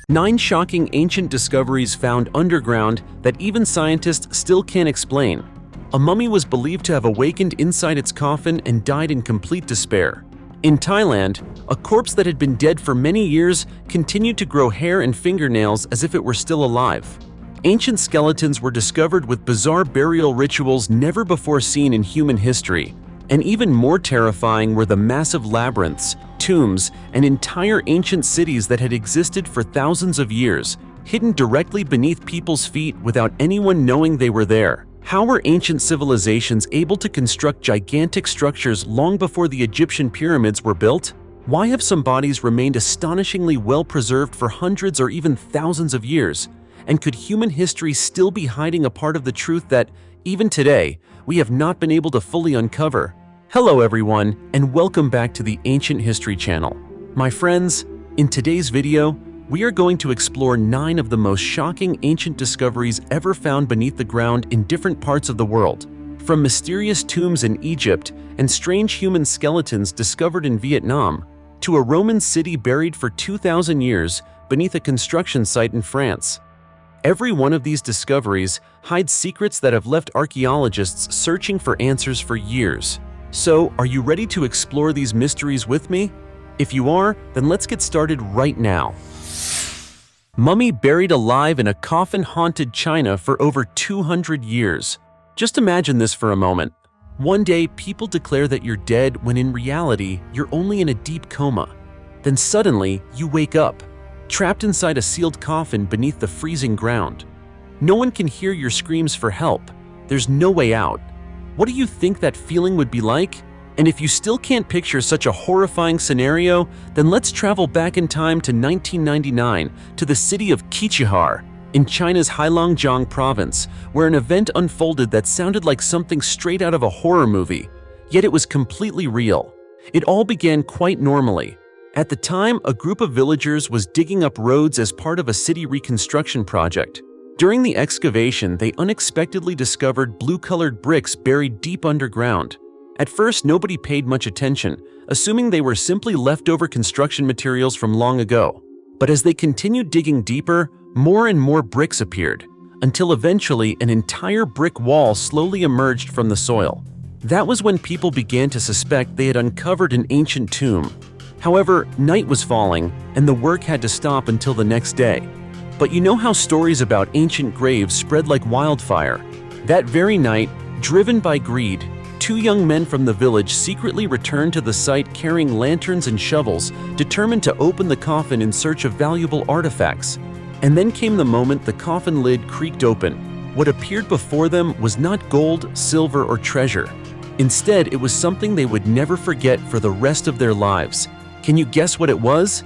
9 shocking ancient discoveries found underground that even scientists still can't explain. A mummy was believed to have awakened inside its coffin and died in complete despair. In Thailand, a corpse that had been dead for many years continued to grow hair and fingernails as if it were still alive. Ancient skeletons were discovered with bizarre burial rituals never before seen in human history. And even more terrifying were the massive labyrinths, tombs, and entire ancient cities that had existed for thousands of years, hidden directly beneath people's feet without anyone knowing they were there. How were ancient civilizations able to construct gigantic structures long before the Egyptian pyramids were built? Why have some bodies remained astonishingly well preserved for hundreds or even thousands of years? And could human history still be hiding a part of the truth that, even today, we have not been able to fully uncover? Hello everyone, and welcome back to the Ancient History channel. My friends, in today's video, we are going to explore 9 of the most shocking ancient discoveries ever found beneath the ground in different parts of the world. From mysterious tombs in Egypt and strange human skeletons discovered in Vietnam, to a Roman city buried for 2,000 years beneath a construction site in France. Every one of these discoveries hides secrets that have left archaeologists searching for answers for years. So, are you ready to explore these mysteries with me? If you are, then let's get started right now. Mummy buried alive in a coffin-haunted China for over 200 years. Just imagine this for a moment. One day, people declare that you're dead when in reality, you're only in a deep coma. Then suddenly, you wake up, trapped inside a sealed coffin beneath the freezing ground. No one can hear your screams for help. There's no way out. What do you think that feeling would be like? And if you still can't picture such a horrifying scenario, then let's travel back in time to 1999 to the city of Qiqihar in China's Heilongjiang province, where an event unfolded that sounded like something straight out of a horror movie. Yet it was completely real. It all began quite normally. At the time, a group of villagers was digging up roads as part of a city reconstruction project. During the excavation, they unexpectedly discovered blue-colored bricks buried deep underground. At first, nobody paid much attention, assuming they were simply leftover construction materials from long ago. But as they continued digging deeper, more and more bricks appeared, until eventually an entire brick wall slowly emerged from the soil. That was when people began to suspect they had uncovered an ancient tomb. However, night was falling, and the work had to stop until the next day. But you know how stories about ancient graves spread like wildfire? That very night, driven by greed, 2 young men from the village secretly returned to the site carrying lanterns and shovels, determined to open the coffin in search of valuable artifacts. And then came the moment the coffin lid creaked open. What appeared before them was not gold, silver, or treasure. Instead, it was something they would never forget for the rest of their lives. Can you guess what it was?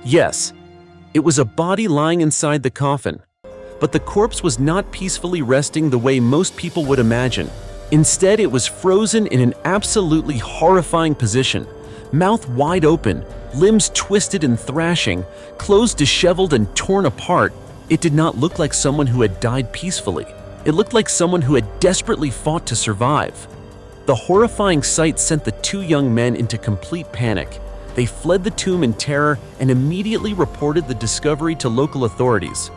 Yes. It was a body lying inside the coffin. But the corpse was not peacefully resting the way most people would imagine. Instead, it was frozen in an absolutely horrifying position, mouth wide open, limbs twisted and thrashing, clothes disheveled and torn apart. It did not look like someone who had died peacefully. It looked like someone who had desperately fought to survive. The horrifying sight sent the 2 young men into complete panic. They fled the tomb in terror and immediately reported the discovery to local authorities.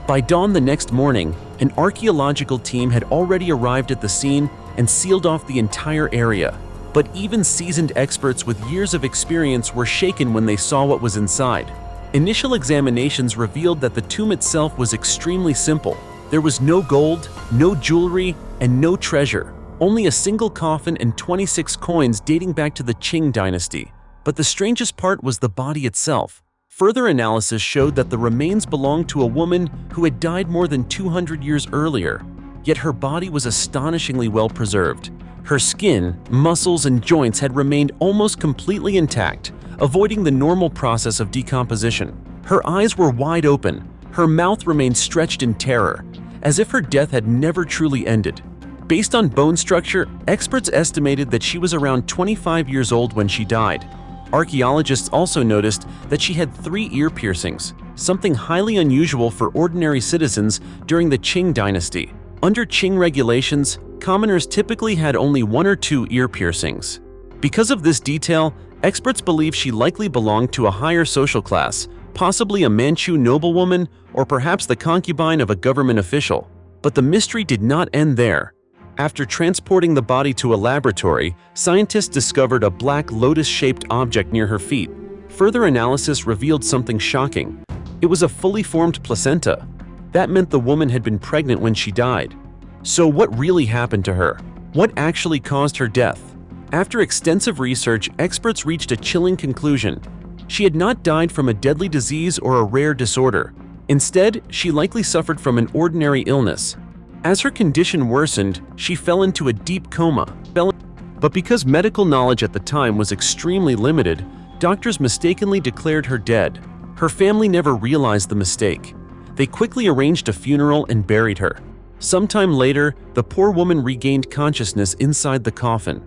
By dawn the next morning, an archaeological team had already arrived at the scene and sealed off the entire area. But even seasoned experts with years of experience were shaken when they saw what was inside. Initial examinations revealed that the tomb itself was extremely simple. There was no gold, no jewelry, and no treasure. Only a single coffin and 26 coins dating back to the Qing dynasty. But the strangest part was the body itself. Further analysis showed that the remains belonged to a woman who had died more than 200 years earlier. Yet her body was astonishingly well preserved. Her skin, muscles, and joints had remained almost completely intact, avoiding the normal process of decomposition. Her eyes were wide open. Her mouth remained stretched in terror, as if her death had never truly ended. Based on bone structure, experts estimated that she was around 25 years old when she died. Archaeologists also noticed that she had 3 ear piercings, something highly unusual for ordinary citizens during the Qing dynasty. Under Qing regulations, commoners typically had only 1 or 2 ear piercings. Because of this detail, experts believe she likely belonged to a higher social class, possibly a Manchu noblewoman or perhaps the concubine of a government official. But the mystery did not end there. After transporting the body to a laboratory, scientists discovered a black lotus-shaped object near her feet. Further analysis revealed something shocking. It was a fully formed placenta. That meant the woman had been pregnant when she died. So what really happened to her? What actually caused her death? After extensive research, experts reached a chilling conclusion. She had not died from a deadly disease or a rare disorder. Instead, she likely suffered from an ordinary illness. As her condition worsened, she fell into a deep coma. But because medical knowledge at the time was extremely limited, doctors mistakenly declared her dead. Her family never realized the mistake. They quickly arranged a funeral and buried her. Sometime later, the poor woman regained consciousness inside the coffin.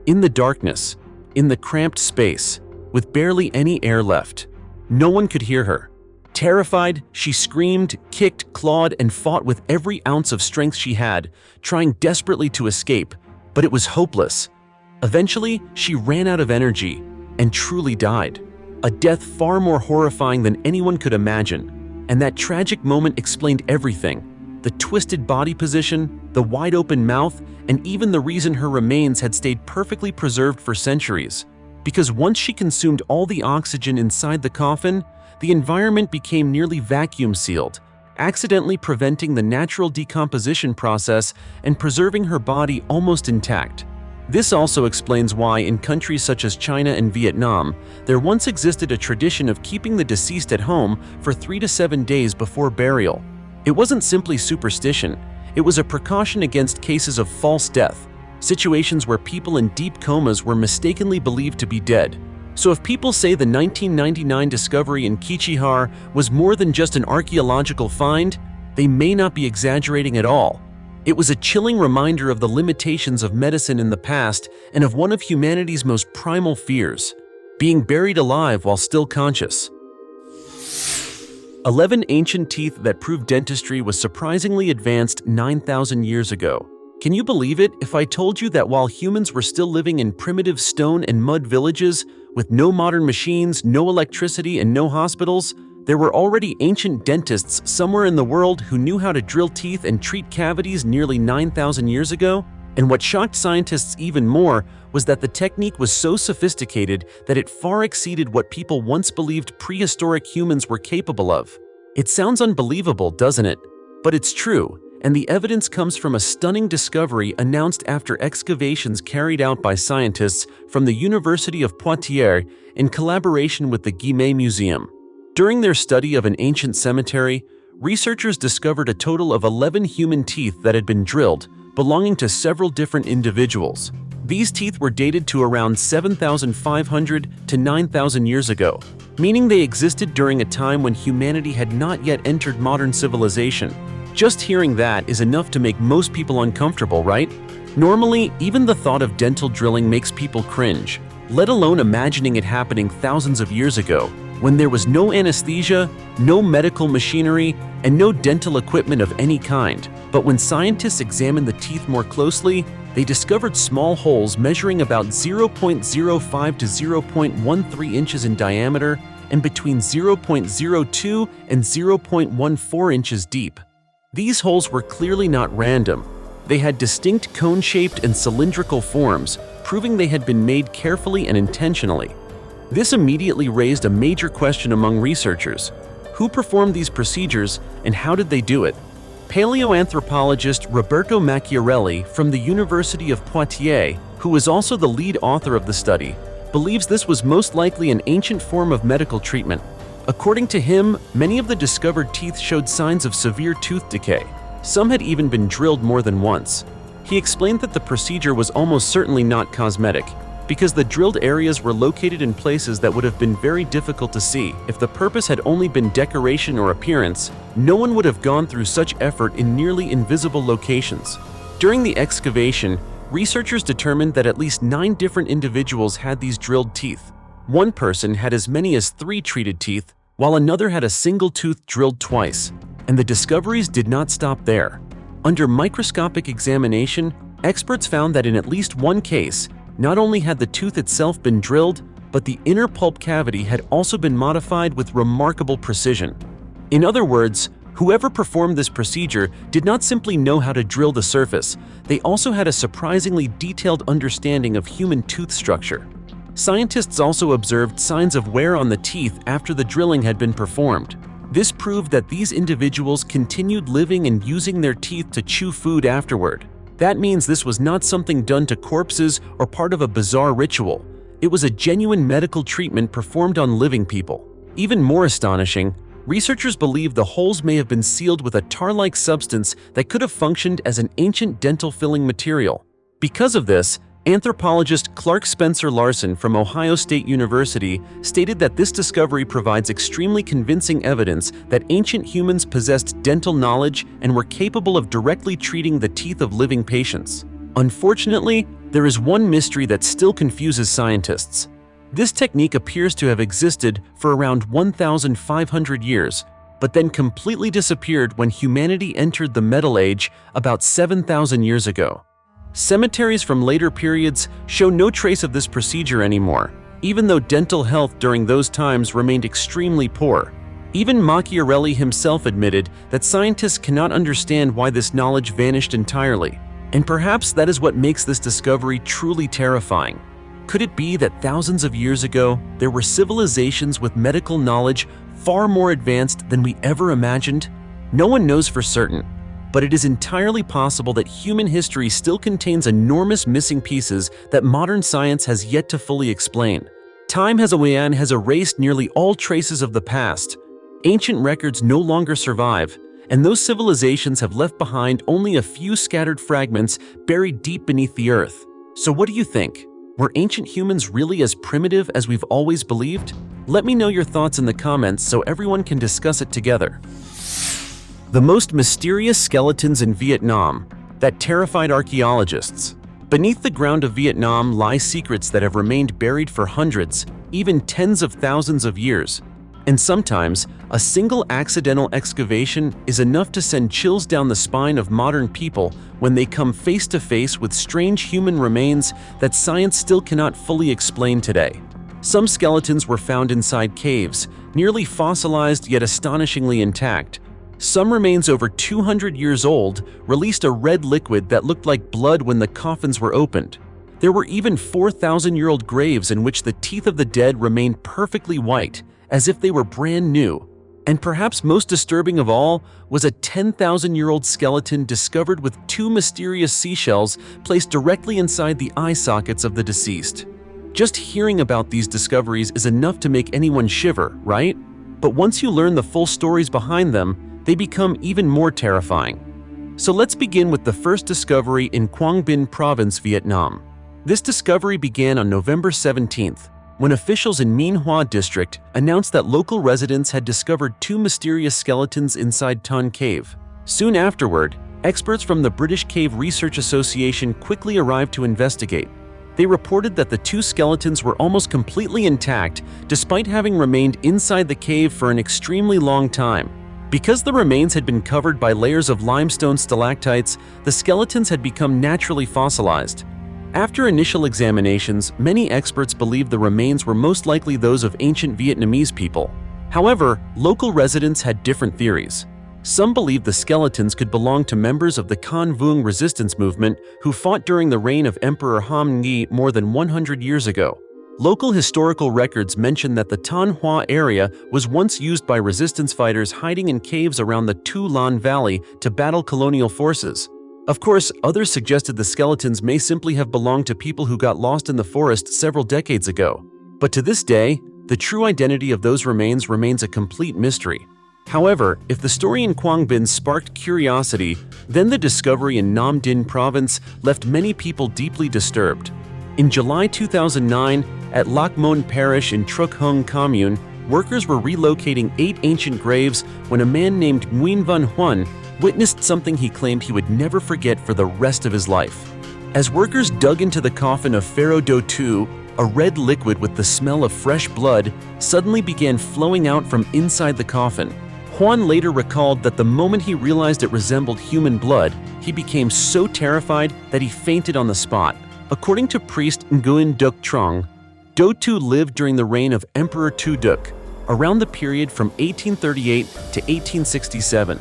In the darkness, in the cramped space, with barely any air left, no one could hear her. Terrified, she screamed, kicked, clawed, and fought with every ounce of strength she had, trying desperately to escape, but it was hopeless. Eventually, she ran out of energy and truly died. A death far more horrifying than anyone could imagine. And that tragic moment explained everything. The twisted body position, the wide-open mouth, and even the reason her remains had stayed perfectly preserved for centuries. Because once she consumed all the oxygen inside the coffin, the environment became nearly vacuum-sealed, accidentally preventing the natural decomposition process and preserving her body almost intact. This also explains why in countries such as China and Vietnam, there once existed a tradition of keeping the deceased at home for 3 to 7 days before burial. It wasn't simply superstition, it was a precaution against cases of false death, situations where people in deep comas were mistakenly believed to be dead. So if people say the 1999 discovery in Qiqihar was more than just an archaeological find, they may not be exaggerating at all. It was a chilling reminder of the limitations of medicine in the past and of one of humanity's most primal fears, being buried alive while still conscious. 11 ancient teeth that prove dentistry was surprisingly advanced 9,000 years ago. Can you believe it if I told you that while humans were still living in primitive stone and mud villages, with no modern machines, no electricity, and no hospitals, there were already ancient dentists somewhere in the world who knew how to drill teeth and treat cavities nearly 9,000 years ago? And what shocked scientists even more was that the technique was so sophisticated that it far exceeded what people once believed prehistoric humans were capable of. It sounds unbelievable, doesn't it? But it's true, and the evidence comes from a stunning discovery announced after excavations carried out by scientists from the University of Poitiers in collaboration with the Guimet Museum. During their study of an ancient cemetery, researchers discovered a total of 11 human teeth that had been drilled, belonging to several different individuals. These teeth were dated to around 7,500 to 9,000 years ago, meaning they existed during a time when humanity had not yet entered modern civilization. Just hearing that is enough to make most people uncomfortable, right? Normally, even the thought of dental drilling makes people cringe, let alone imagining it happening thousands of years ago, when there was no anesthesia, no medical machinery, and no dental equipment of any kind. But when scientists examined the teeth more closely, they discovered small holes measuring about 0.05 to 0.13 inches in diameter and between 0.02 and 0.14 inches deep. These holes were clearly not random. They had distinct cone-shaped and cylindrical forms, proving they had been made carefully and intentionally. This immediately raised a major question among researchers. Who performed these procedures and how did they do it? Paleoanthropologist Roberto Macchiarelli from the University of Poitiers, who was also the lead author of the study, believes this was most likely an ancient form of medical treatment. According to him, many of the discovered teeth showed signs of severe tooth decay. Some had even been drilled more than once. He explained that the procedure was almost certainly not cosmetic, because the drilled areas were located in places that would have been very difficult to see. If the purpose had only been decoration or appearance, no one would have gone through such effort in nearly invisible locations. During the excavation, researchers determined that at least 9 different individuals had these drilled teeth. One person had as many as 3 treated teeth, while another had a single tooth drilled twice. And the discoveries did not stop there. Under microscopic examination, experts found that in at least one case, not only had the tooth itself been drilled, but the inner pulp cavity had also been modified with remarkable precision. In other words, whoever performed this procedure did not simply know how to drill the surface, they also had a surprisingly detailed understanding of human tooth structure. Scientists also observed signs of wear on the teeth after the drilling had been performed. This proved that these individuals continued living and using their teeth to chew food afterward. That means this was not something done to corpses or part of a bizarre ritual. It was a genuine medical treatment performed on living people. Even more astonishing, researchers believe the holes may have been sealed with a tar-like substance that could have functioned as an ancient dental filling material. Because of this, anthropologist Clark Spencer Larson from Ohio State University stated that this discovery provides extremely convincing evidence that ancient humans possessed dental knowledge and were capable of directly treating the teeth of living patients. Unfortunately, there is one mystery that still confuses scientists. This technique appears to have existed for around 1,500 years, but then completely disappeared when humanity entered the Metal Age about 7,000 years ago. Cemeteries from later periods show no trace of this procedure anymore, even though dental health during those times remained extremely poor. Even Machiavelli himself admitted that scientists cannot understand why this knowledge vanished entirely. And perhaps that is what makes this discovery truly terrifying. Could it be that thousands of years ago, there were civilizations with medical knowledge far more advanced than we ever imagined? No one knows for certain, but it is entirely possible that human history still contains enormous missing pieces that modern science has yet to fully explain. Time has erased nearly all traces of the past. Ancient records no longer survive, and those civilizations have left behind only a few scattered fragments buried deep beneath the earth. So what do you think? Were ancient humans really as primitive as we've always believed? Let me know your thoughts in the comments so everyone can discuss it together. The most mysterious skeletons in Vietnam that terrified archaeologists. Beneath the ground of Vietnam lie secrets that have remained buried for hundreds, even tens of thousands of years. And sometimes, a single accidental excavation is enough to send chills down the spine of modern people when they come face to face with strange human remains that science still cannot fully explain today. Some skeletons were found inside caves, nearly fossilized yet astonishingly intact. Some remains over 200 years old released a red liquid that looked like blood when the coffins were opened. There were even 4,000-year-old graves in which the teeth of the dead remained perfectly white, as if they were brand new. And perhaps most disturbing of all was a 10,000-year-old skeleton discovered with two mysterious seashells placed directly inside the eye sockets of the deceased. Just hearing about these discoveries is enough to make anyone shiver, right? But once you learn the full stories behind them, they become even more terrifying. So let's begin with the first discovery in Quang Binh Province, Vietnam. This discovery began on November 17th, when officials in Minh Hoa district announced that local residents had discovered two mysterious skeletons inside Ton Cave. Soon afterward, experts from the British Cave Research Association quickly arrived to investigate. They reported that the two skeletons were almost completely intact despite having remained inside the cave for an extremely long time. Because the remains had been covered by layers of limestone stalactites, the skeletons had become naturally fossilized. After initial examinations, many experts believed the remains were most likely those of ancient Vietnamese people. However, local residents had different theories. Some believed the skeletons could belong to members of the Con Vuong resistance movement who fought during the reign of Emperor Ham Nghi more than 100 years ago. Local historical records mention that the Tan Hoa area was once used by resistance fighters hiding in caves around the Tu Lan Valley to battle colonial forces. Of course, others suggested the skeletons may simply have belonged to people who got lost in the forest several decades ago. But to this day, the true identity of those remains remains a complete mystery. However, if the story in Quang Binh sparked curiosity, then the discovery in Nam Dinh Province left many people deeply disturbed. In July 2009, at Lac Mon Parish in Truc Hung Commune, workers were relocating 8 ancient graves when a man named Nguyen Van Huan witnessed something he claimed he would never forget for the rest of his life. As workers dug into the coffin of Pharaoh Do Tu, a red liquid with the smell of fresh blood suddenly began flowing out from inside the coffin. Huan later recalled that the moment he realized it resembled human blood, he became so terrified that he fainted on the spot. According to priest Nguyen Duc Trong, Do Tu lived during the reign of Emperor Tuduk, around the period from 1838 to 1867.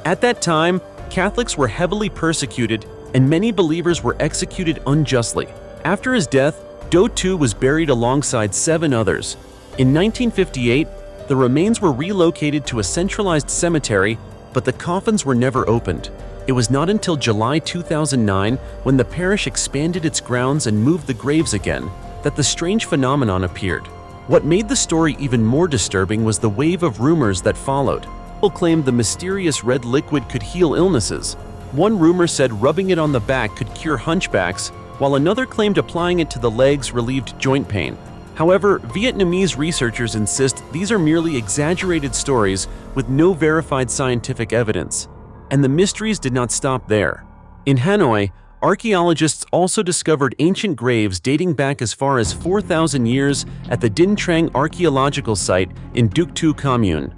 At that time, Catholics were heavily persecuted and many believers were executed unjustly. After his death, Do Tu was buried alongside 7 others. In 1958, the remains were relocated to a centralized cemetery, but the coffins were never opened. It was not until July 2009, when the parish expanded its grounds and moved the graves again, that the strange phenomenon appeared. What made the story even more disturbing was the wave of rumors that followed. People claimed the mysterious red liquid could heal illnesses. One rumor said rubbing it on the back could cure hunchbacks, while another claimed applying it to the legs relieved joint pain. However, Vietnamese researchers insist these are merely exaggerated stories with no verified scientific evidence. And the mysteries did not stop there. In Hanoi, archaeologists also discovered ancient graves dating back as far as 4,000 years at the Din Trang archaeological site in Duc Tu commune.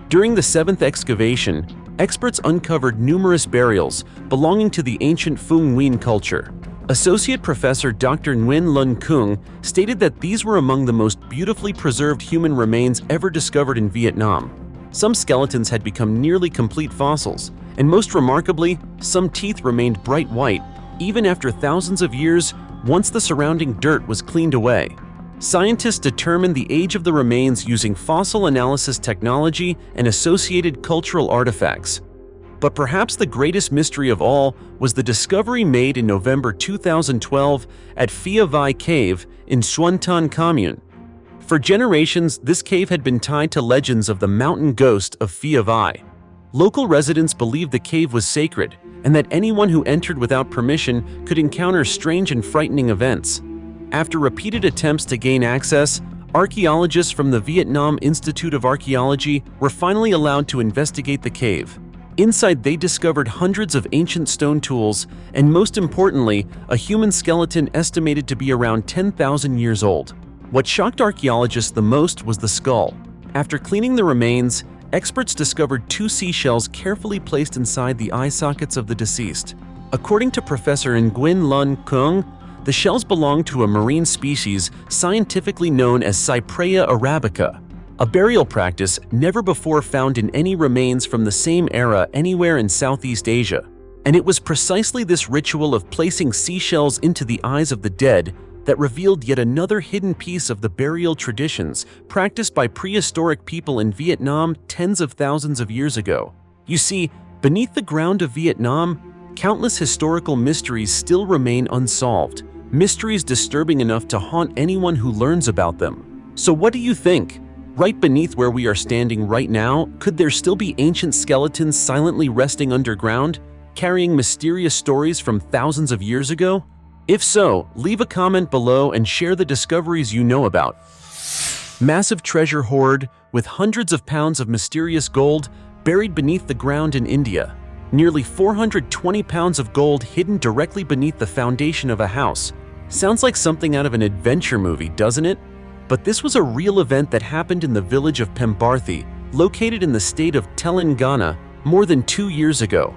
During the 7th excavation, experts uncovered numerous burials belonging to the ancient Phuong Nguyen culture. Associate Professor Dr. Nguyen Lun Kung stated that these were among the most beautifully preserved human remains ever discovered in Vietnam. Some skeletons had become nearly complete fossils, and most remarkably, some teeth remained bright white, even after thousands of years once the surrounding dirt was cleaned away. Scientists determined the age of the remains using fossil analysis technology and associated cultural artifacts. But perhaps the greatest mystery of all was the discovery made in November 2012 at Phia Vai Cave in Xuân Tan commune. For generations, this cave had been tied to legends of the mountain ghost of Phia Vai. Local residents believed the cave was sacred and that anyone who entered without permission could encounter strange and frightening events. After repeated attempts to gain access, archaeologists from the Vietnam Institute of Archaeology were finally allowed to investigate the cave. Inside, they discovered hundreds of ancient stone tools and, most importantly, a human skeleton estimated to be around 10,000 years old. What shocked archaeologists the most was the skull. After cleaning the remains, experts discovered 2 seashells carefully placed inside the eye sockets of the deceased. According to Professor Nguyen Lun Kung, the shells belong to a marine species scientifically known as Cypraea arabica, a burial practice never before found in any remains from the same era anywhere in Southeast Asia. And it was precisely this ritual of placing seashells into the eyes of the dead that revealed yet another hidden piece of the burial traditions practiced by prehistoric people in Vietnam tens of thousands of years ago. You see, beneath the ground of Vietnam, countless historical mysteries still remain unsolved, mysteries disturbing enough to haunt anyone who learns about them. So what do you think? Right beneath where we are standing right now, could there still be ancient skeletons silently resting underground, carrying mysterious stories from thousands of years ago? If so, leave a comment below and share the discoveries you know about. Massive treasure hoard with hundreds of pounds of mysterious gold buried beneath the ground in India. Nearly 420 pounds of gold hidden directly beneath the foundation of a house. Sounds like something out of an adventure movie, doesn't it? But this was a real event that happened in the village of Pembarthi, located in the state of Telangana, more than 2 years ago.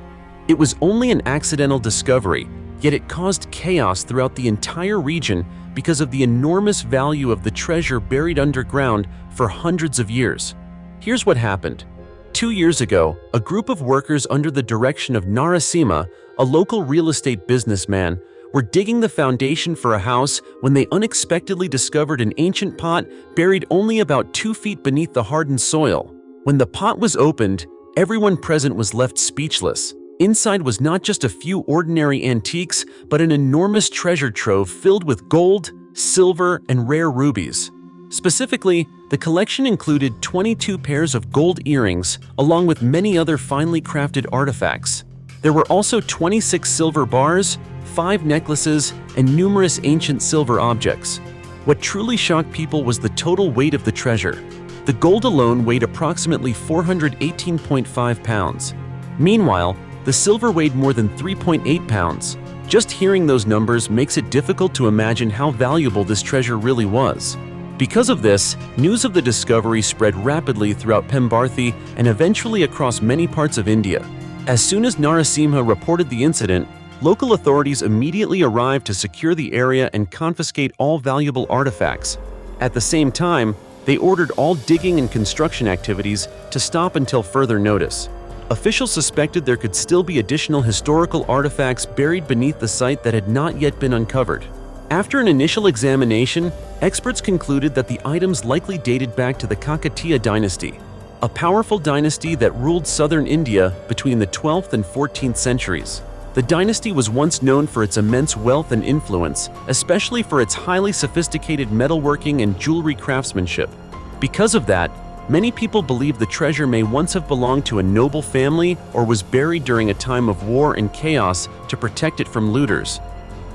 It was only an accidental discovery, yet it caused chaos throughout the entire region because of the enormous value of the treasure buried underground for hundreds of years. Here's what happened. 2 years ago, a group of workers under the direction of Narasimha, a local real estate businessman, were digging the foundation for a house when they unexpectedly discovered an ancient pot buried only about 2 feet beneath the hardened soil. When the pot was opened, everyone present was left speechless. Inside was not just a few ordinary antiques, but an enormous treasure trove filled with gold, silver, and rare rubies. Specifically, the collection included 22 pairs of gold earrings, along with many other finely crafted artifacts. There were also 26 silver bars, 5 necklaces, and numerous ancient silver objects. What truly shocked people was the total weight of the treasure. The gold alone weighed approximately 418.5 pounds. Meanwhile, the silver weighed more than 3.8 pounds. Just hearing those numbers makes it difficult to imagine how valuable this treasure really was. Because of this, news of the discovery spread rapidly throughout Pembarthi and eventually across many parts of India. As soon as Narasimha reported the incident, local authorities immediately arrived to secure the area and confiscate all valuable artifacts. At the same time, they ordered all digging and construction activities to stop until further notice. Officials suspected there could still be additional historical artifacts buried beneath the site that had not yet been uncovered. After an initial examination, experts concluded that the items likely dated back to the Kakatiya dynasty, a powerful dynasty that ruled southern India between the 12th and 14th centuries. The dynasty was once known for its immense wealth and influence, especially for its highly sophisticated metalworking and jewelry craftsmanship. Because of that, many people believe the treasure may once have belonged to a noble family or was buried during a time of war and chaos to protect it from looters.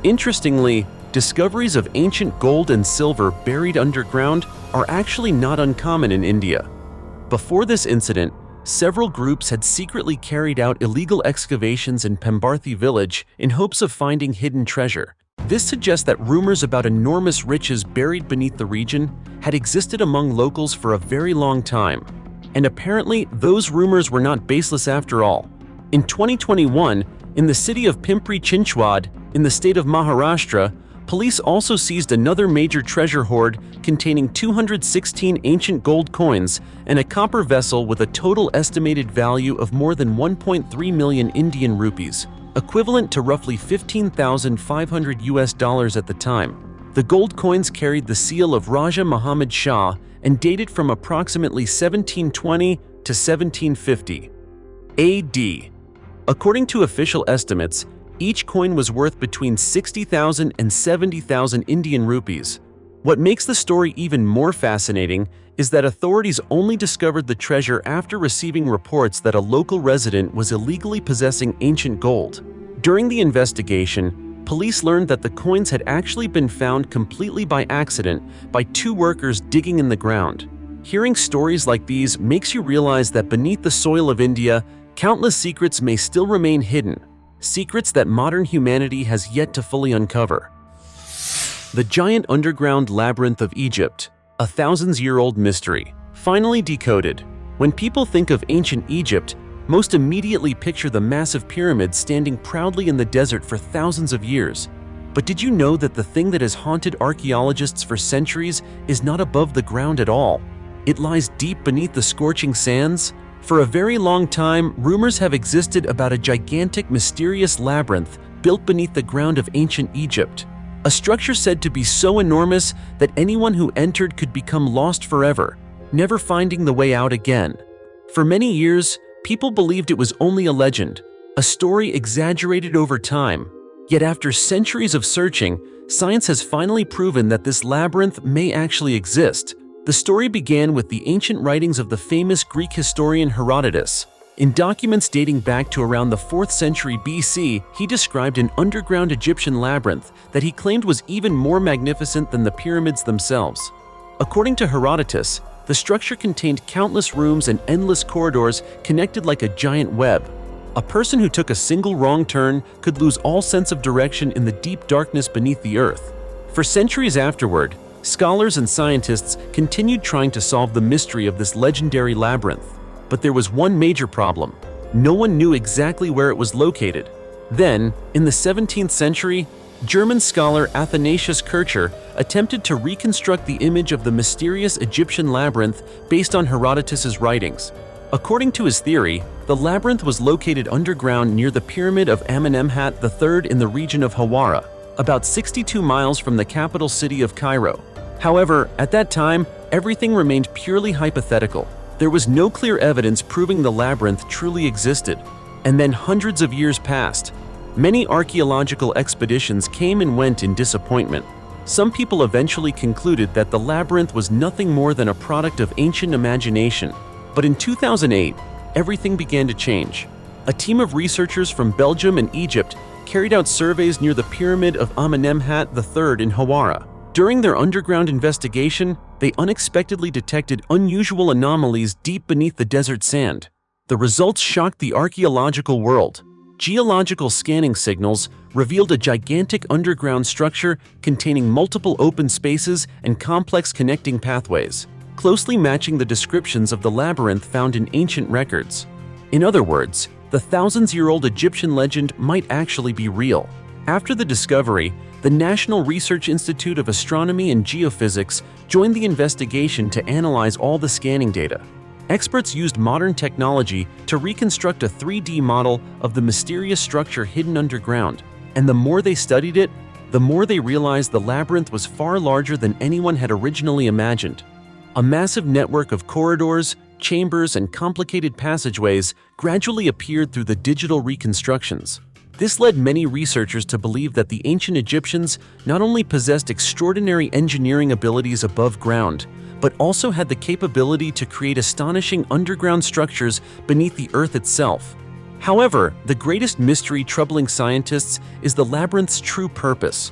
Interestingly, discoveries of ancient gold and silver buried underground are actually not uncommon in India. Before this incident, several groups had secretly carried out illegal excavations in Pembarthi village in hopes of finding hidden treasure. This suggests that rumors about enormous riches buried beneath the region had existed among locals for a very long time. And apparently, those rumors were not baseless after all. In 2021, in the city of Pimpri Chinchwad, in the state of Maharashtra, police also seized another major treasure hoard containing 216 ancient gold coins and a copper vessel with a total estimated value of more than 1.3 million Indian rupees, equivalent to roughly $15,500 at the time. The gold coins carried the seal of Raja Muhammad Shah and dated from approximately 1720 to 1750 AD. According to official estimates, each coin was worth between 60,000 and 70,000 Indian rupees. What makes the story even more fascinating is that authorities only discovered the treasure after receiving reports that a local resident was illegally possessing ancient gold. During the investigation, police learned that the coins had actually been found completely by accident by two workers digging in the ground. Hearing stories like these makes you realize that beneath the soil of India, countless secrets may still remain hidden. Secrets that modern humanity has yet to fully uncover. The giant underground labyrinth of Egypt, a thousands-year-old mystery, finally decoded. When people think of ancient Egypt, most immediately picture the massive pyramids standing proudly in the desert for thousands of years. But did you know that the thing that has haunted archaeologists for centuries is not above the ground at all? It lies deep beneath the scorching sands. For a very long time, rumors have existed about a gigantic, mysterious labyrinth built beneath the ground of ancient Egypt. A structure said to be so enormous that anyone who entered could become lost forever, never finding the way out again. For many years, people believed it was only a legend, a story exaggerated over time. Yet after centuries of searching, science has finally proven that this labyrinth may actually exist. The story began with the ancient writings of the famous Greek historian Herodotus. In documents dating back to around the 4th century BC, he described an underground Egyptian labyrinth that he claimed was even more magnificent than the pyramids themselves. According to Herodotus, the structure contained countless rooms and endless corridors connected like a giant web. A person who took a single wrong turn could lose all sense of direction in the deep darkness beneath the earth. For centuries afterward, scholars and scientists continued trying to solve the mystery of this legendary labyrinth. But there was one major problem. No one knew exactly where it was located. Then, in the 17th century, German scholar Athanasius Kircher attempted to reconstruct the image of the mysterious Egyptian labyrinth based on Herodotus's writings. According to his theory, the labyrinth was located underground near the pyramid of Amenemhat III in the region of Hawara, about 62 miles from the capital city of Cairo. However, at that time, everything remained purely hypothetical. There was no clear evidence proving the labyrinth truly existed. And then hundreds of years passed. Many archaeological expeditions came and went in disappointment. Some people eventually concluded that the labyrinth was nothing more than a product of ancient imagination. But in 2008, everything began to change. A team of researchers from Belgium and Egypt carried out surveys near the pyramid of Amenemhat III in Hawara. During their underground investigation, they unexpectedly detected unusual anomalies deep beneath the desert sand. The results shocked the archaeological world. Geological scanning signals revealed a gigantic underground structure containing multiple open spaces and complex connecting pathways, closely matching the descriptions of the labyrinth found in ancient records. In other words, the thousands-year-old Egyptian legend might actually be real. After the discovery, the National Research Institute of Astronomy and Geophysics joined the investigation to analyze all the scanning data. Experts used modern technology to reconstruct a 3D model of the mysterious structure hidden underground, and the more they studied it, the more they realized the labyrinth was far larger than anyone had originally imagined. A massive network of corridors, chambers, and complicated passageways gradually appeared through the digital reconstructions. This led many researchers to believe that the ancient Egyptians not only possessed extraordinary engineering abilities above ground, but also had the capability to create astonishing underground structures beneath the earth itself. However, the greatest mystery troubling scientists is the labyrinth's true purpose.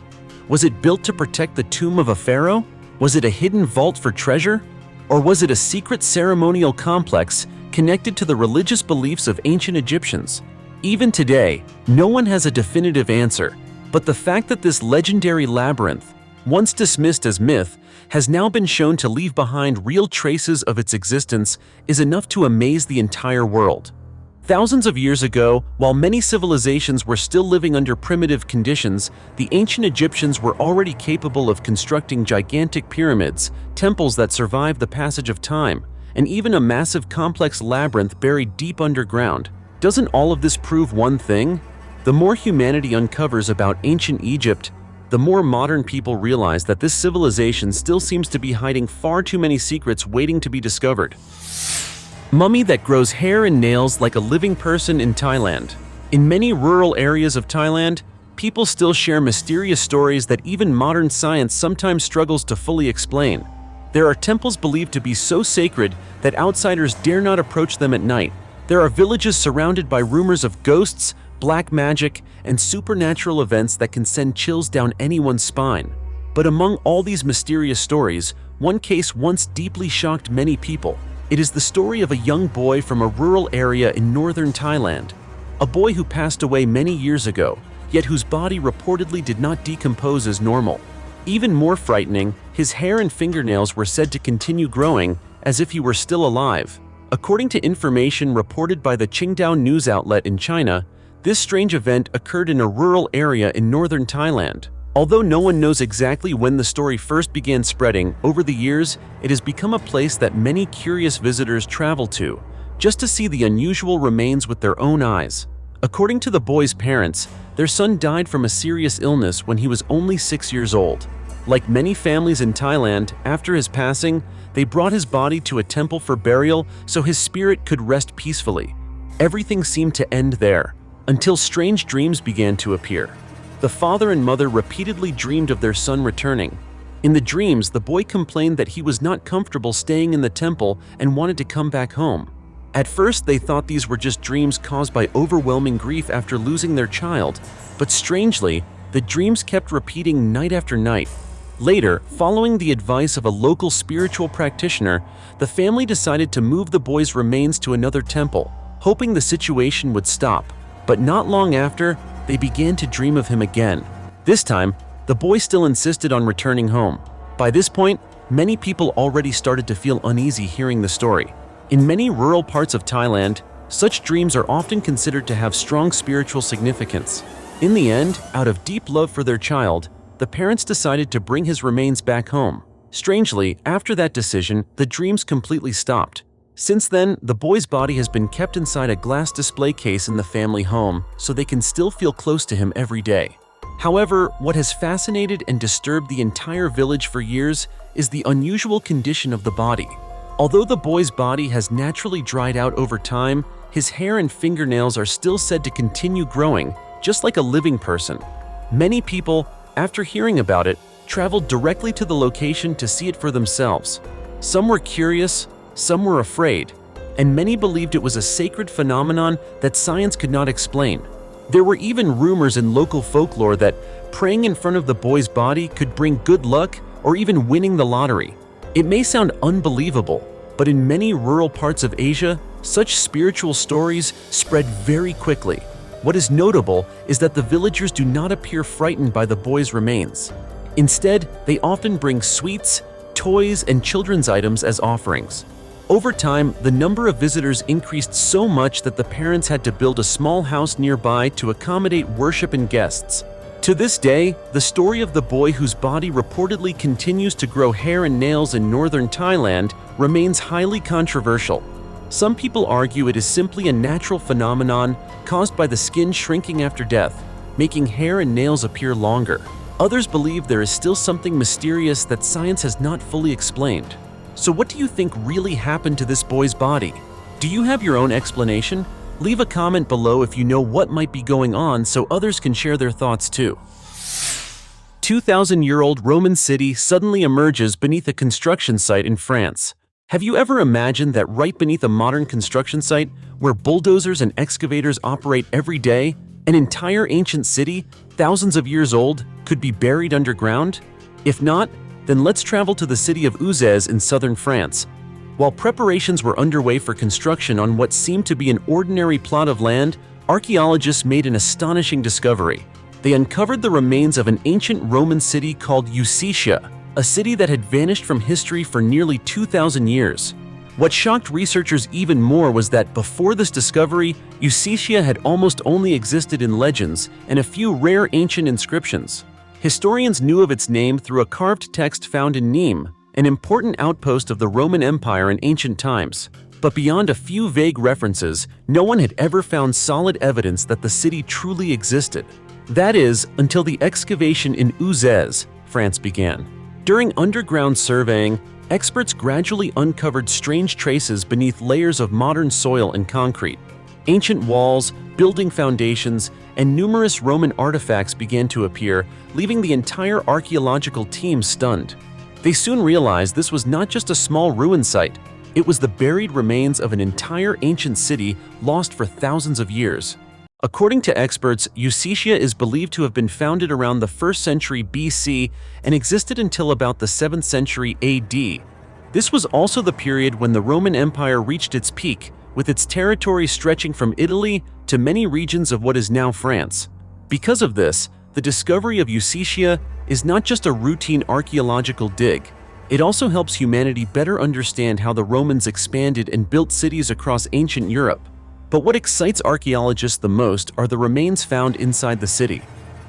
Was it built to protect the tomb of a pharaoh? Was it a hidden vault for treasure? Or was it a secret ceremonial complex connected to the religious beliefs of ancient Egyptians? Even today, no one has a definitive answer, but the fact that this legendary labyrinth, once dismissed as myth, has now been shown to leave behind real traces of its existence is enough to amaze the entire world. Thousands of years ago, while many civilizations were still living under primitive conditions, the ancient Egyptians were already capable of constructing gigantic pyramids, temples that survived the passage of time, and even a massive complex labyrinth buried deep underground. Doesn't all of this prove one thing? The more humanity uncovers about ancient Egypt, the more modern people realize that this civilization still seems to be hiding far too many secrets waiting to be discovered. Mummy that grows hair and nails like a living person in Thailand. In many rural areas of Thailand, people still share mysterious stories that even modern science sometimes struggles to fully explain. There are temples believed to be so sacred that outsiders dare not approach them at night. There are villages surrounded by rumors of ghosts, black magic, and supernatural events that can send chills down anyone's spine. But among all these mysterious stories, one case once deeply shocked many people. It is the story of a young boy from a rural area in northern Thailand. A boy who passed away many years ago, yet whose body reportedly did not decompose as normal. Even more frightening, his hair and fingernails were said to continue growing as if he were still alive. According to information reported by the Qingdao news outlet in China, this strange event occurred in a rural area in northern Thailand. Although no one knows exactly when the story first began spreading, over the years, it has become a place that many curious visitors travel to, just to see the unusual remains with their own eyes. According to the boy's parents, their son died from a serious illness when he was only 6 years old. Like many families in Thailand, after his passing, they brought his body to a temple for burial so his spirit could rest peacefully. Everything seemed to end there, until strange dreams began to appear. The father and mother repeatedly dreamed of their son returning. In the dreams, the boy complained that he was not comfortable staying in the temple and wanted to come back home. At first, they thought these were just dreams caused by overwhelming grief after losing their child, but strangely, the dreams kept repeating night after night. Later, following the advice of a local spiritual practitioner, the family decided to move the boy's remains to another temple, hoping the situation would stop. But not long after, they began to dream of him again. This time, the boy still insisted on returning home. By this point, many people already started to feel uneasy hearing the story. In many rural parts of Thailand, such dreams are often considered to have strong spiritual significance. In the end, out of deep love for their child, the parents decided to bring his remains back home. Strangely, after that decision, the dreams completely stopped. Since then, the boy's body has been kept inside a glass display case in the family home, so they can still feel close to him every day. However, what has fascinated and disturbed the entire village for years is the unusual condition of the body. Although the boy's body has naturally dried out over time, his hair and fingernails are still said to continue growing, just like a living person. Many people, after hearing about it, traveled directly to the location to see it for themselves. Some were curious, some were afraid, and many believed it was a sacred phenomenon that science could not explain. There were even rumors in local folklore that praying in front of the boy's body could bring good luck or even winning the lottery. It may sound unbelievable, but in many rural parts of Asia, such spiritual stories spread very quickly. What is notable is that the villagers do not appear frightened by the boy's remains. Instead, they often bring sweets, toys, and children's items as offerings. Over time, the number of visitors increased so much that the parents had to build a small house nearby to accommodate worship and guests. To this day, the story of the boy whose body reportedly continues to grow hair and nails in northern Thailand remains highly controversial. Some people argue it is simply a natural phenomenon caused by the skin shrinking after death, making hair and nails appear longer. Others believe there is still something mysterious that science has not fully explained. So what do you think really happened to this boy's body? Do you have your own explanation? Leave a comment below if you know what might be going on so others can share their thoughts too. 2,000-year-old Roman city suddenly emerges beneath a construction site in France. Have you ever imagined that right beneath a modern construction site, where bulldozers and excavators operate every day, an entire ancient city, thousands of years old, could be buried underground? If not, then let's travel to the city of Uzès in southern France. While preparations were underway for construction on what seemed to be an ordinary plot of land, archaeologists made an astonishing discovery. They uncovered the remains of an ancient Roman city called Usitia, a city that had vanished from history for nearly 2,000 years. What shocked researchers even more was that before this discovery, Usitia had almost only existed in legends and a few rare ancient inscriptions. Historians knew of its name through a carved text found in Nîmes, an important outpost of the Roman Empire in ancient times. But beyond a few vague references, no one had ever found solid evidence that the city truly existed. That is, until the excavation in Uzès, France began. During underground surveying, experts gradually uncovered strange traces beneath layers of modern soil and concrete. Ancient walls, building foundations, and numerous Roman artifacts began to appear, leaving the entire archaeological team stunned. They soon realized this was not just a small ruin site, it was the buried remains of an entire ancient city lost for thousands of years. According to experts, Usitia is believed to have been founded around the 1st century BC and existed until about the 7th century AD. This was also the period when the Roman Empire reached its peak, with its territory stretching from Italy to many regions of what is now France. Because of this, the discovery of Usitia is not just a routine archaeological dig. It also helps humanity better understand how the Romans expanded and built cities across ancient Europe. But what excites archaeologists the most are the remains found inside the city.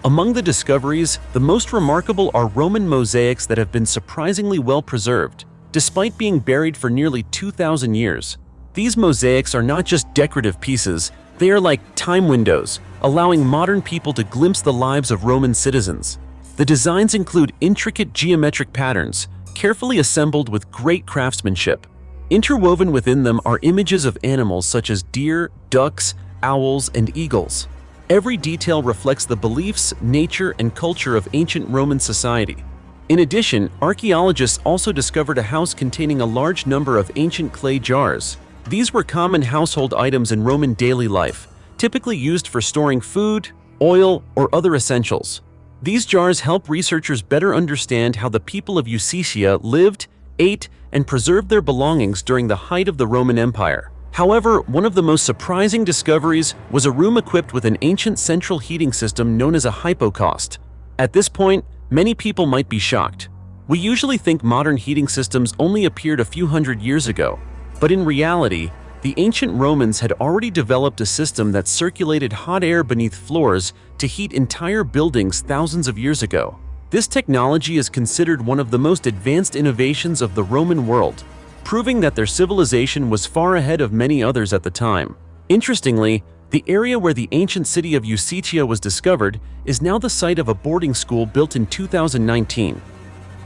Among the discoveries, the most remarkable are Roman mosaics that have been surprisingly well preserved, despite being buried for nearly 2,000 years. These mosaics are not just decorative pieces, they are like time windows, allowing modern people to glimpse the lives of Roman citizens. The designs include intricate geometric patterns, carefully assembled with great craftsmanship. Interwoven within them are images of animals such as deer, ducks, owls, and eagles. Every detail reflects the beliefs, nature, and culture of ancient Roman society. In addition, archaeologists also discovered a house containing a large number of ancient clay jars. These were common household items in Roman daily life, typically used for storing food, oil, or other essentials. These jars help researchers better understand how the people of Usitia lived, ate, and preserved their belongings during the height of the Roman Empire. However, one of the most surprising discoveries was a room equipped with an ancient central heating system known as a hypocaust. At this point, many people might be shocked. We usually think modern heating systems only appeared a few hundred years ago, but in reality, the ancient Romans had already developed a system that circulated hot air beneath floors to heat entire buildings thousands of years ago. This technology is considered one of the most advanced innovations of the Roman world, proving that their civilization was far ahead of many others at the time. Interestingly, the area where the ancient city of Usitia was discovered is now the site of a boarding school built in 2019.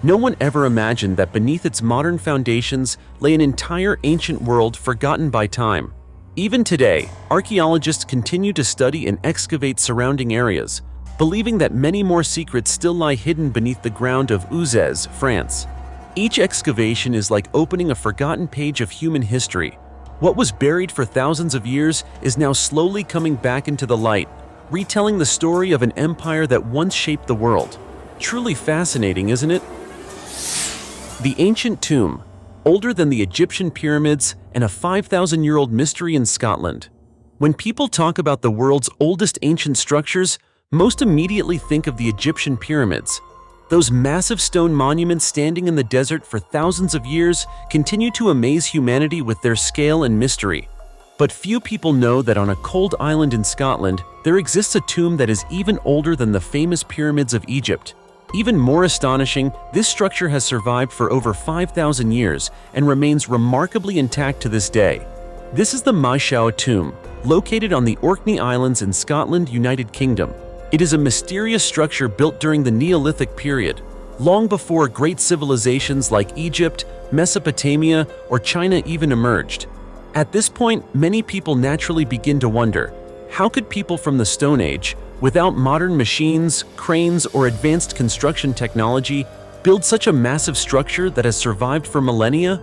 No one ever imagined that beneath its modern foundations lay an entire ancient world forgotten by time. Even today, archaeologists continue to study and excavate surrounding areas, believing that many more secrets still lie hidden beneath the ground of Uzès, France. Each excavation is like opening a forgotten page of human history. What was buried for thousands of years is now slowly coming back into the light, retelling the story of an empire that once shaped the world. Truly fascinating, isn't it? The ancient tomb, older than the Egyptian pyramids and a 5,000-year-old mystery in Scotland. When people talk about the world's oldest ancient structures, most immediately think of the Egyptian pyramids. Those massive stone monuments standing in the desert for thousands of years continue to amaze humanity with their scale and mystery. But few people know that on a cold island in Scotland, there exists a tomb that is even older than the famous pyramids of Egypt. Even more astonishing, this structure has survived for over 5,000 years and remains remarkably intact to this day. This is the Mai Shao tomb, located on the Orkney Islands in Scotland, United Kingdom. It is a mysterious structure built during the Neolithic period, long before great civilizations like Egypt, Mesopotamia, or China even emerged. At this point, many people naturally begin to wonder, how could people from the Stone Age, without modern machines, cranes, or advanced construction technology, build such a massive structure that has survived for millennia?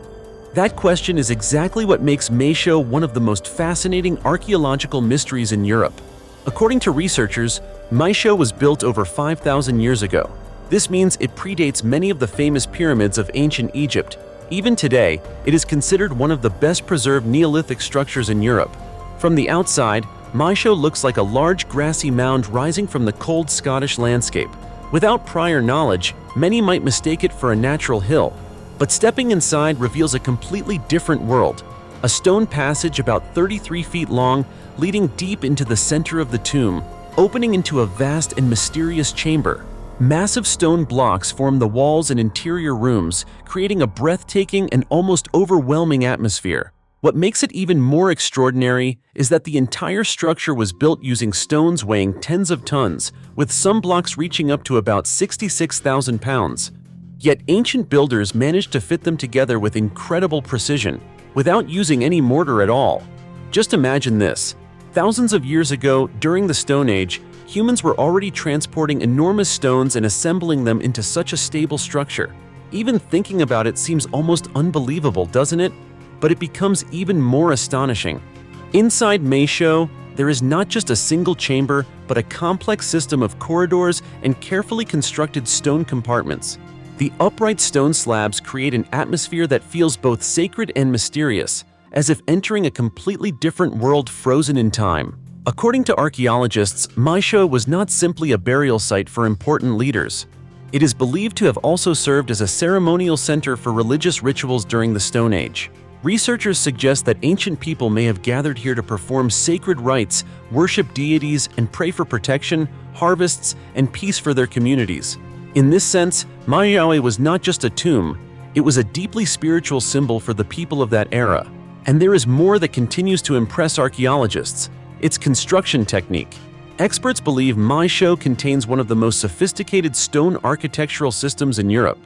That question is exactly what makes Mai Shao one of the most fascinating archaeological mysteries in Europe. According to researchers, Mai Shao was built over 5,000 years ago. This means it predates many of the famous pyramids of ancient Egypt. Even today, it is considered one of the best preserved Neolithic structures in Europe. From the outside, Mai Shao looks like a large grassy mound rising from the cold Scottish landscape. Without prior knowledge, many might mistake it for a natural hill. But stepping inside reveals a completely different world. A stone passage about 33 feet long, leading deep into the center of the tomb, opening into a vast and mysterious chamber. Massive stone blocks form the walls and interior rooms, creating a breathtaking and almost overwhelming atmosphere. What makes it even more extraordinary is that the entire structure was built using stones weighing tens of tons, with some blocks reaching up to about 66,000 pounds. Yet ancient builders managed to fit them together with incredible precision, without using any mortar at all. Just imagine this. Thousands of years ago, during the Stone Age, humans were already transporting enormous stones and assembling them into such a stable structure. Even thinking about it seems almost unbelievable, doesn't it? But it becomes even more astonishing. Inside Mai Shao, there is not just a single chamber, but a complex system of corridors and carefully constructed stone compartments. The upright stone slabs create an atmosphere that feels both sacred and mysterious, as if entering a completely different world frozen in time. According to archaeologists, Mai Shao was not simply a burial site for important leaders. It is believed to have also served as a ceremonial center for religious rituals during the Stone Age. Researchers suggest that ancient people may have gathered here to perform sacred rites, worship deities, and pray for protection, harvests, and peace for their communities. In this sense, Mai Shao was not just a tomb, it was a deeply spiritual symbol for the people of that era. And there is more that continues to impress archaeologists: its construction technique. Experts believe Mai Shao contains one of the most sophisticated stone architectural systems in Europe.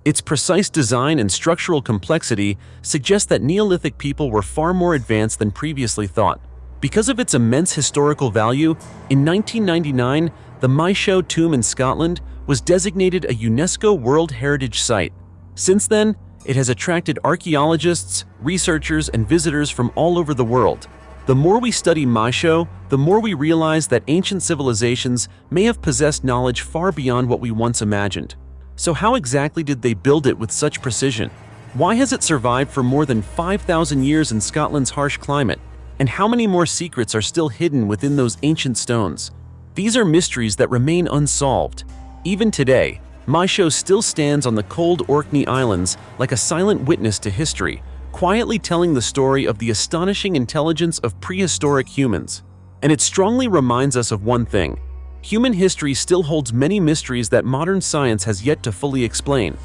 Its precise design and structural complexity suggest that Neolithic people were far more advanced than previously thought. Because of its immense historical value, in 1999, the Mai Shao tomb in Scotland was designated a UNESCO World Heritage Site. Since then, it has attracted archaeologists, researchers, and visitors from all over the world. The more we study Mai Shao, the more we realize that ancient civilizations may have possessed knowledge far beyond what we once imagined. So how exactly did they build it with such precision? Why has it survived for more than 5,000 years in Scotland's harsh climate? And how many more secrets are still hidden within those ancient stones? These are mysteries that remain unsolved. Even today, Mai Shao still stands on the cold Orkney Islands like a silent witness to history, quietly telling the story of the astonishing intelligence of prehistoric humans. And it strongly reminds us of one thing: human history still holds many mysteries that modern science has yet to fully explain.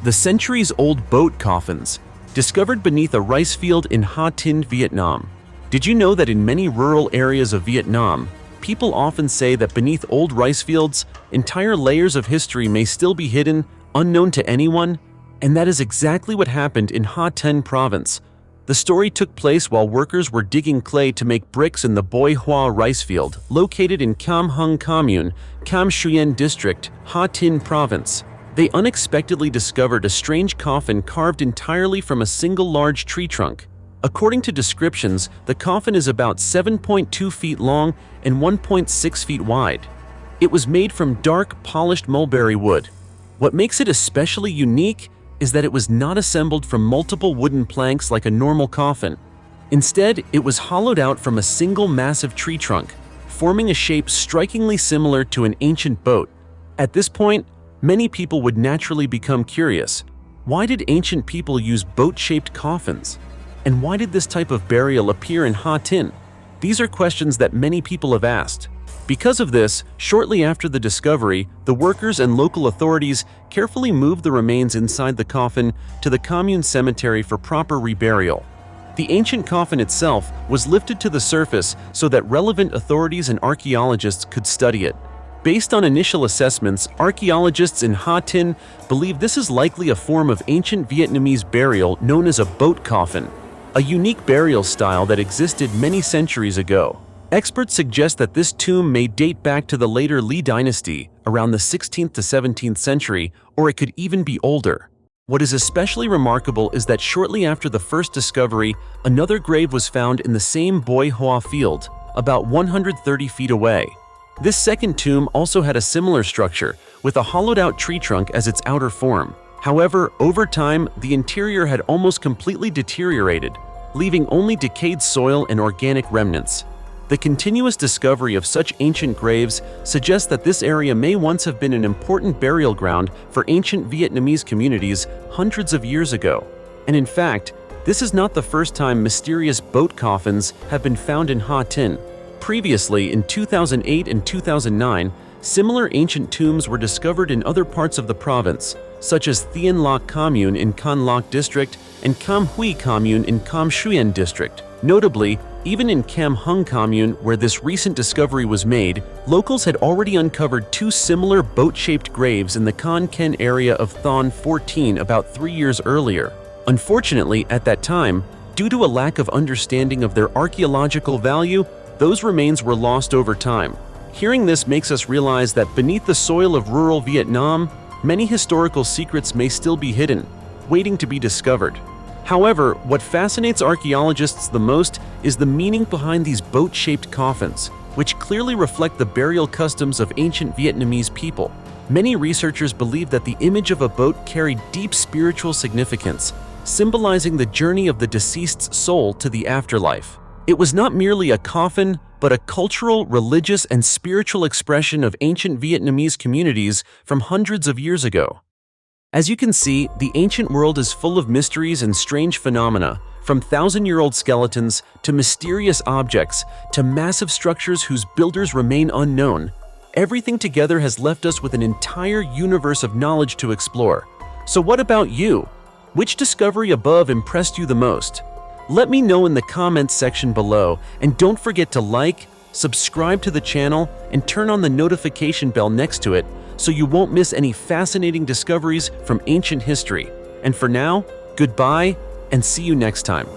The centuries-old boat coffins, discovered beneath a rice field in Ha Tinh, Vietnam. Did you know that in many rural areas of Vietnam, people often say that beneath old rice fields, entire layers of history may still be hidden, unknown to anyone? And that is exactly what happened in Ha Tinh province. The story took place while workers were digging clay to make bricks in the Boi Hoa rice field, located in Cam Hung Commune, Cam Xuyen District, Ha Tinh province. They unexpectedly discovered a strange coffin carved entirely from a single large tree trunk. According to descriptions, the coffin is about 7.2 feet long and 1.6 feet wide. It was made from dark, polished mulberry wood. What makes it especially unique is that it was not assembled from multiple wooden planks like a normal coffin. Instead, it was hollowed out from a single massive tree trunk, forming a shape strikingly similar to an ancient boat. At this point, many people would naturally become curious. Why did ancient people use boat-shaped coffins? And why did this type of burial appear in Ha Tin? These are questions that many people have asked. Because of this, shortly after the discovery, the workers and local authorities carefully moved the remains inside the coffin to the commune cemetery for proper reburial. The ancient coffin itself was lifted to the surface so that relevant authorities and archaeologists could study it. Based on initial assessments, archaeologists in Ha Tin believe this is likely a form of ancient Vietnamese burial known as a boat coffin, a unique burial style that existed many centuries ago. Experts suggest that this tomb may date back to the later Li dynasty, around the 16th to 17th century, or it could even be older. What is especially remarkable is that shortly after the first discovery, another grave was found in the same Boi Hoa field, about 130 feet away. This second tomb also had a similar structure, with a hollowed-out tree trunk as its outer form. However, over time, the interior had almost completely deteriorated, leaving only decayed soil and organic remnants. The continuous discovery of such ancient graves suggests that this area may once have been an important burial ground for ancient Vietnamese communities hundreds of years ago. And in fact, this is not the first time mysterious boat coffins have been found in Ha Tin. Previously, in 2008 and 2009, similar ancient tombs were discovered in other parts of the province, such as Thien Loc Commune in Can Loc District and Cam Hui Commune in Cam Xuyen District. Notably, even in Cam Hung Commune, where this recent discovery was made, locals had already uncovered two similar boat-shaped graves in the Con Ken area of Thon 14 about 3 years earlier. Unfortunately, at that time, due to a lack of understanding of their archaeological value, those remains were lost over time. Hearing this makes us realize that beneath the soil of rural Vietnam, many historical secrets may still be hidden, waiting to be discovered. However, what fascinates archaeologists the most is the meaning behind these boat-shaped coffins, which clearly reflect the burial customs of ancient Vietnamese people. Many researchers believe that the image of a boat carried deep spiritual significance, symbolizing the journey of the deceased's soul to the afterlife. It was not merely a coffin, but a cultural, religious, and spiritual expression of ancient Vietnamese communities from hundreds of years ago. As you can see, the ancient world is full of mysteries and strange phenomena, from thousand-year-old skeletons to mysterious objects to massive structures whose builders remain unknown. Everything together has left us with an entire universe of knowledge to explore. So what about you? Which discovery above impressed you the most? Let me know in the comments section below, and don't forget to like, subscribe to the channel, and turn on the notification bell next to it so you won't miss any fascinating discoveries from ancient history. And for now, goodbye and see you next time.